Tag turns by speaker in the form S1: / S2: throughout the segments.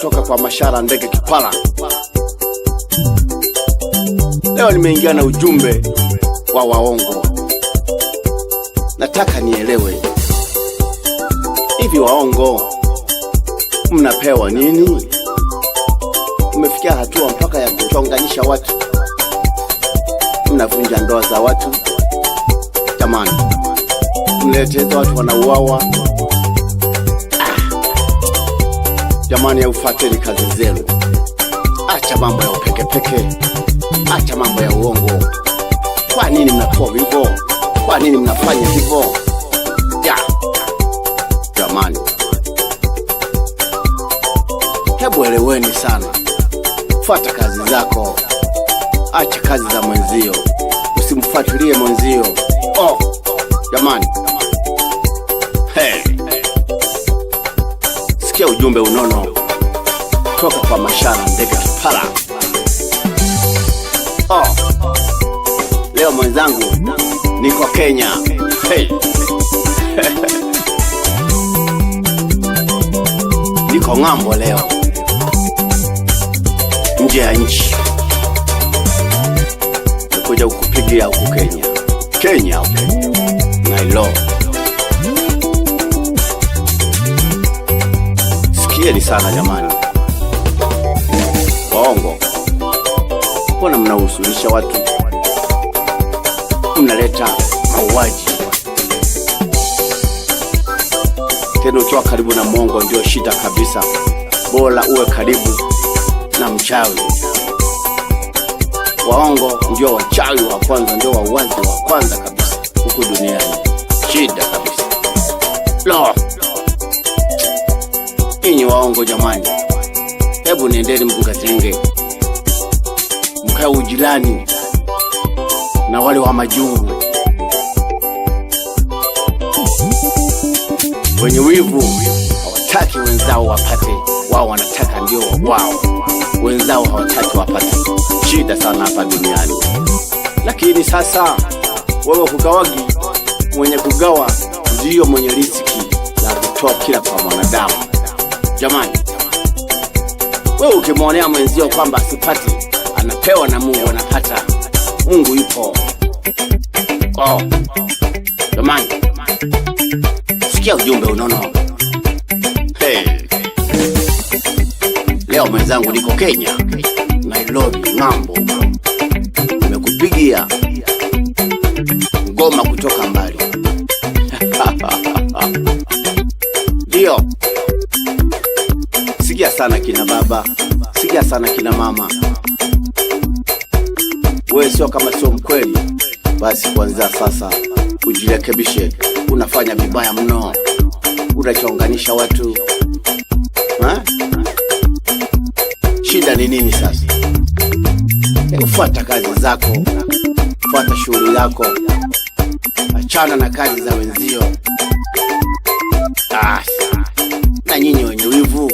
S1: kutoka kwa Mashara Ndege Kipala. Leo nimeingia na ujumbe wa waongo. Nataka nielewe, hivi waongo mnapewa nini? Mmefikia hatua mpaka ya kuchonganisha watu, mnavunja ndoa za watu. Jamani, mleteza watu wanauawa. Jamani, ya ufateli kazi zenu. Acha mambo ya upekepeke, acha mambo ya uongo. Kwa nini mnakuwa hivyo? Kwa nini mnafanya hivyo? Jamani, hebu eleweni sana. Fuata kazi zako, acha kazi za mwenzio, usimfuatilie mwenzio. Jamani, sikia ujumbe unono kutoka kwa Mashara Ndege Kipala. Leo mwenzangu niko Kenya. Niko ng'ambo leo, nje ya nchi. Nikuja kukupigia huku Kenya, Nairobi. Sikieni sana jamani, waongo, mbona mnahusunisha watu, mnaleta mauaji. Tena ukiwa karibu na mwongo ndio shida kabisa. Bora uwe karibu na mchawi. Waongo ndio wachawi wa kwanza, ndio wauaji wa kwanza kabisa huku duniani. Shida kabisa. Inyi waongo jamani, hebu nendeni mkatenge, mkae ujirani na wale wa majungu. Wenye wivu hawataki wenzao wapate, wao wanataka ndio wao, wenzao hawataki wapate. Shida sana hapa duniani. Lakini sasa wewe kugawagi, mwenye kugawa ndio mwenye riziki la kutoa kila kwa mwanadamu. Jamani, wewe ukimwonea mwenzio kwamba asipati, anapewa na Mungu anapata. Mungu yupo. Jamani, sikia ujumbe unono. Leo mwenzangu niko Kenya, Nairobi ng'ambo. Nimekupigia ngoma kutoka mbali. Ndio. Sikia sana kina baba, sikia sana kina mama. Wewe sio kama sio mkweli, basi kuanzia sasa ujirekebishe. Unafanya vibaya mno, unachonganisha watu. Shida ni nini sasa? Fuata kazi zako, fuata shughuli yako, achana na kazi za wenzio. Na nyinyi wenye wivu,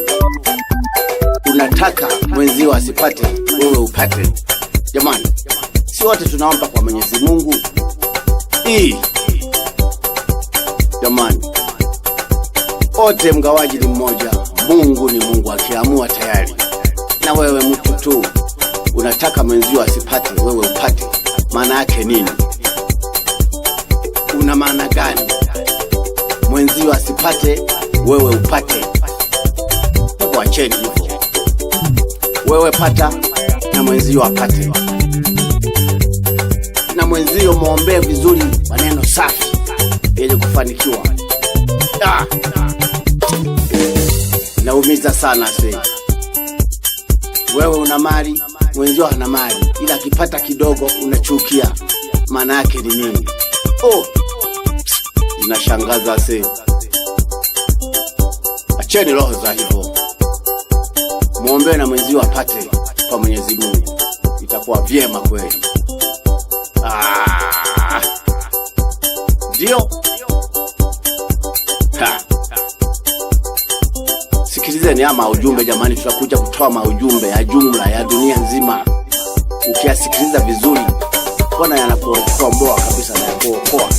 S1: unataka mwenzio asipate, wewe upate. Jamani, si wote tunaomba kwa Mwenyezi Mungu? Jamani, wote mgawaji ni mmoja. Mungu ni Mungu, akiamua tayari. Na wewe mtu tu unataka mwenzio asipate, wewe upate. Maana yake nini? Una maana gani? Mwenzio asipate, wewe upate. Wacheni hivyo. Wewe pata na mwenzio apate. Na mwenzio muombe vizuri, maneno safi ili kufanikiwa. Naumiza sana sasa. Wewe una mali, mwenzio hana mali, ila akipata kidogo unachukia. Maana yake ni nini? Inashangaza sasa. Acheni roho za hivyo. Muombe na mwenzio apate kwa Mwenyezi Mungu. Itakuwa vyema kweli. Ndio. Sikilizeni ama ujumbe jamani, tutakuja kutoa maujumbe ya jumla ya dunia nzima. Ukiyasikiliza vizuri, bwana yanakuokoa kabisa, yanakuokoa.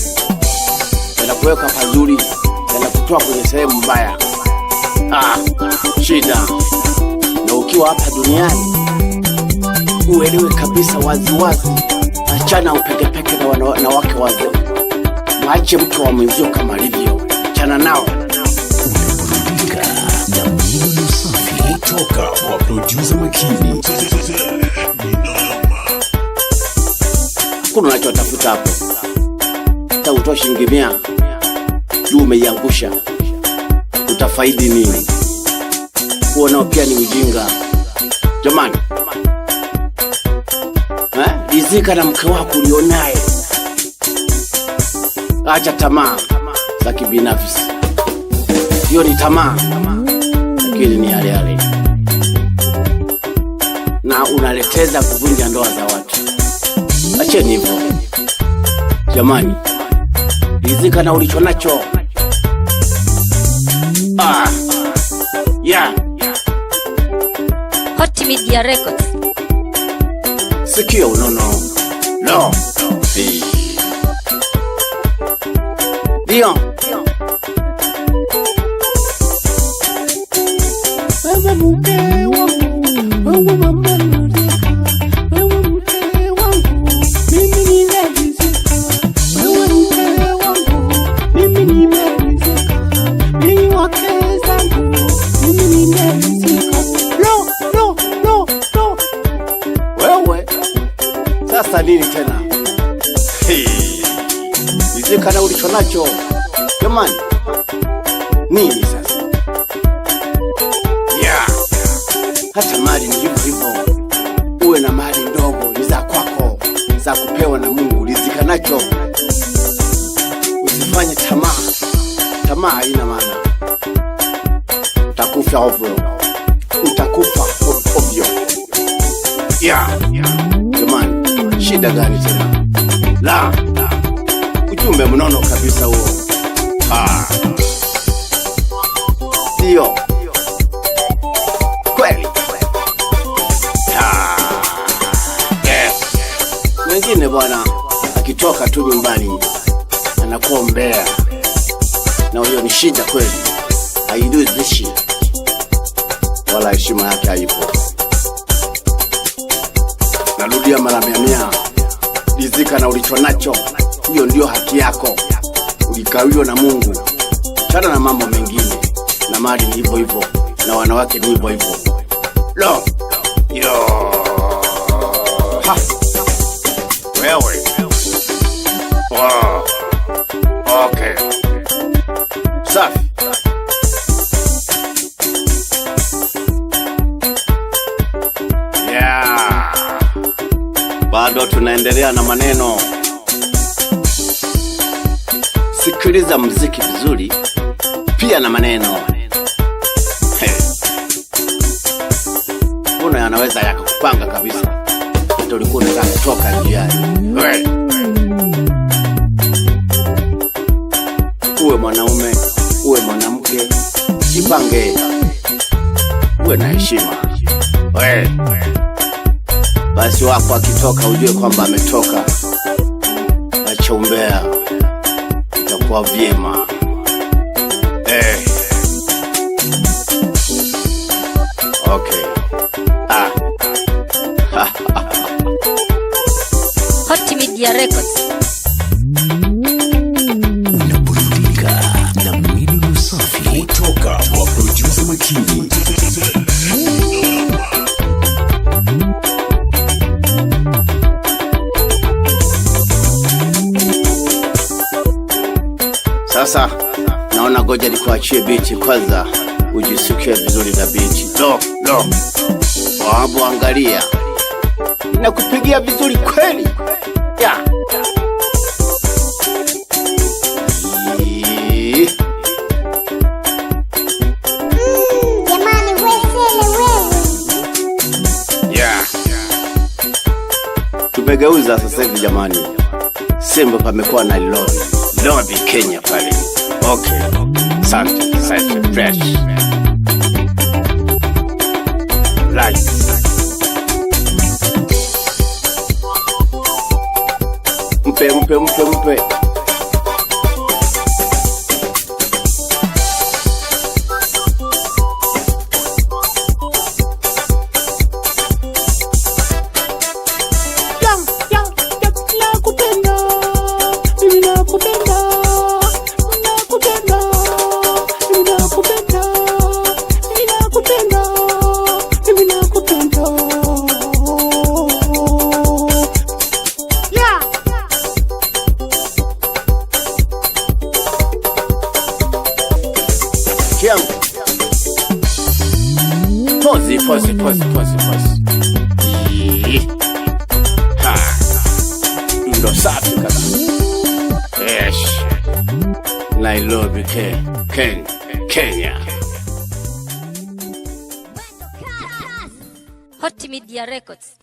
S1: Yanakuweka pazuri, yanakutoa kwenye sehemu mbaya. Shida. ukiwa hapa duniani uelewe kabisa waziwazi, achana upekepeke na wanawake wazee. Mwache mke wa mwenzio kama alivyo, achana nao.
S2: Unaburudika na Milo Safi kutoka kwa producer Makini.
S1: Kuna unachotafuta hapo, hata utoa shilingi 100 juu umeiangusha, utafaidi nini? Kuona pia ni ujinga jamani. Rizika na mke wako ulionaye. Acha tamaa za kibinafsi. Hiyo ni tamaa, lakini ni yale yale, na unaleteza kuvunja ndoa za watu. Acheni hivyo jamani, rizika na ulicho nacho.
S3: Hot Media Records.
S1: Sikia unono. No. Dion. Wewe mke wangu, wewe mama nurika, wewe mke wangu, mimi nimeridhika. Wewe mke wangu, mimi nimeridhika. Mimi wake zangu, mimi nimeridhika. No. Wewe sasa nini tena? Rizika na ulicho nacho jamani, nini sasa? Hata mali ni hivyo hivyo. Uwe na mali ndogo ni za kwako, za kupewa na Mungu. Rizika nacho, usifanye tamaa. Tamaa haina maana, utakufa ovyo, utakufa ovyo. Jamani, shida gani tena? La, ujumbe mnono kabisa huo. Ndio kweli. Wengine bwana akitoka tu nyumbani anakuwa mbea, na hiyo ni shida kweli. Haiduzishi wala heshima yake haipo. Narudia mara 100. Rizika na ulicho nacho, hiyo ndio haki yako, ulikawiwa na Mungu. Chana na mambo mengine, na mali ni hivyo hivyo, na wanawake ni hivyo hivyo. Wewe. Wow. Okay. Safi. Bado tunaendelea na maneno. Sikiliza muziki vizuri, pia na maneno. Kuna yanaweza yakakupanga kabisa, hata ulikuwa unataka kutoka njiani. Uwe mwanaume, uwe mwanamke, jipange, uwe na heshima. Basi wako akitoka ujue kwamba ametoka. Acha umbea, itakuwa vyema. Okay.
S3: Hot Media Records.
S2: Unaburudika na Milo Safi kutoka kwa producer Makini.
S1: Sasa naona goja nikuachie biti kwanza, ujisikie vizuri na biti. Wabu angalia, nakupigia vizuri kweli.
S4: Jamani wewe.
S1: Tumegeuza sasa hivi jamani, Simba pamekuwa na lobby Kenya pale. Okay. Asante fresh. Right. Mpe. Pozi. Ha. Ndo safi kabisa. Yes. Nairobi, Kenya.
S3: Hot Media Records.